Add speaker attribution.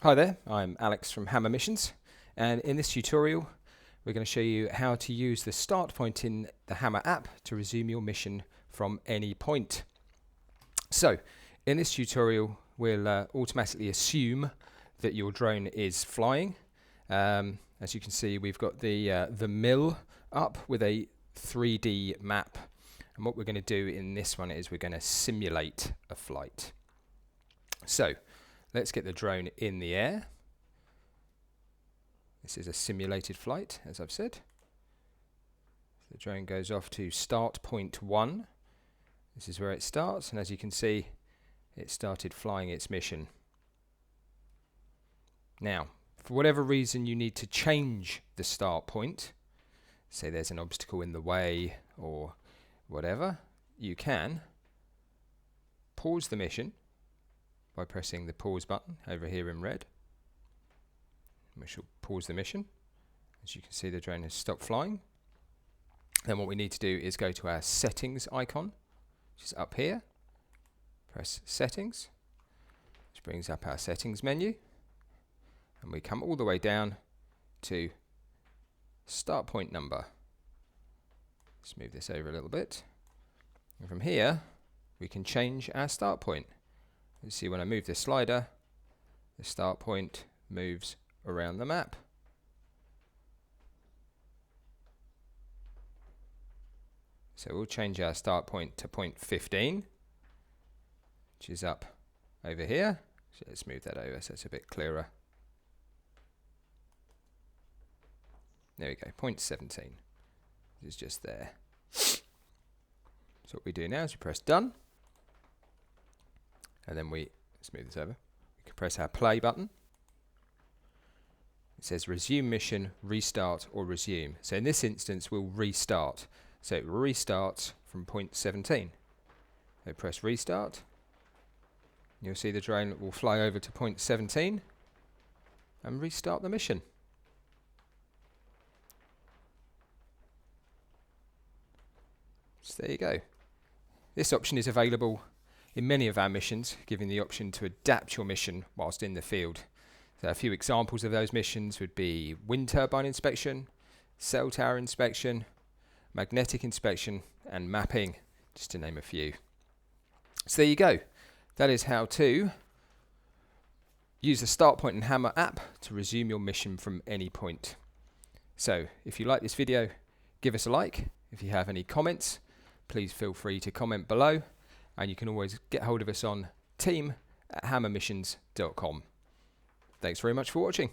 Speaker 1: Hi there, I'm Alex from Hammer Missions, and in this tutorial we're going to show you how to use the start point in the Hammer app to resume your mission from any point. So in this tutorial we'll automatically assume that your drone is flying. As you can see, we've got the mill up with a 3D map, and what we're going to do in this one is we're going to simulate a flight. So let's get the drone in the air. This is a simulated flight, as I've said. The drone goes off to start point 1. This is where it starts, and as you can see, it started flying its mission. Now, for whatever reason you need to change the start point, say there's an obstacle in the way or whatever, you can pause the mission by pressing the pause button over here in red. We shall pause the mission. As you can see, the drone has stopped flying. Then what we need to do is go to our settings icon, which is up here. Press settings, which brings up our settings menu. And we come all the way down to start point number. Let's move this over a little bit. And from here, we can change our start point. You see when I move this slider, the start point moves around the map. So we'll change our start point to point 15, which is up over here. So let's move that over so it's a bit clearer. There we go, point 17 is just there. So what we do now is we press done. And then let's move this over. We can press our play button. It says resume mission, restart or resume. So in this instance we'll restart. So it restarts from point 17. So press restart. You'll see the drone will fly over to point 17 and restart the mission. So there you go. This option is available in many of our missions, giving the option to adapt your mission whilst in the field. So a few examples of those missions would be wind turbine inspection, cell tower inspection, magnetic inspection and mapping, just to name a few. So there you go. That is how to use the Start Point and Hammer app to resume your mission from any point. So if you like this video, give us a like. If you have any comments, please feel free to comment below. And you can always get hold of us on team@hammermissions.com. Thanks very much for watching.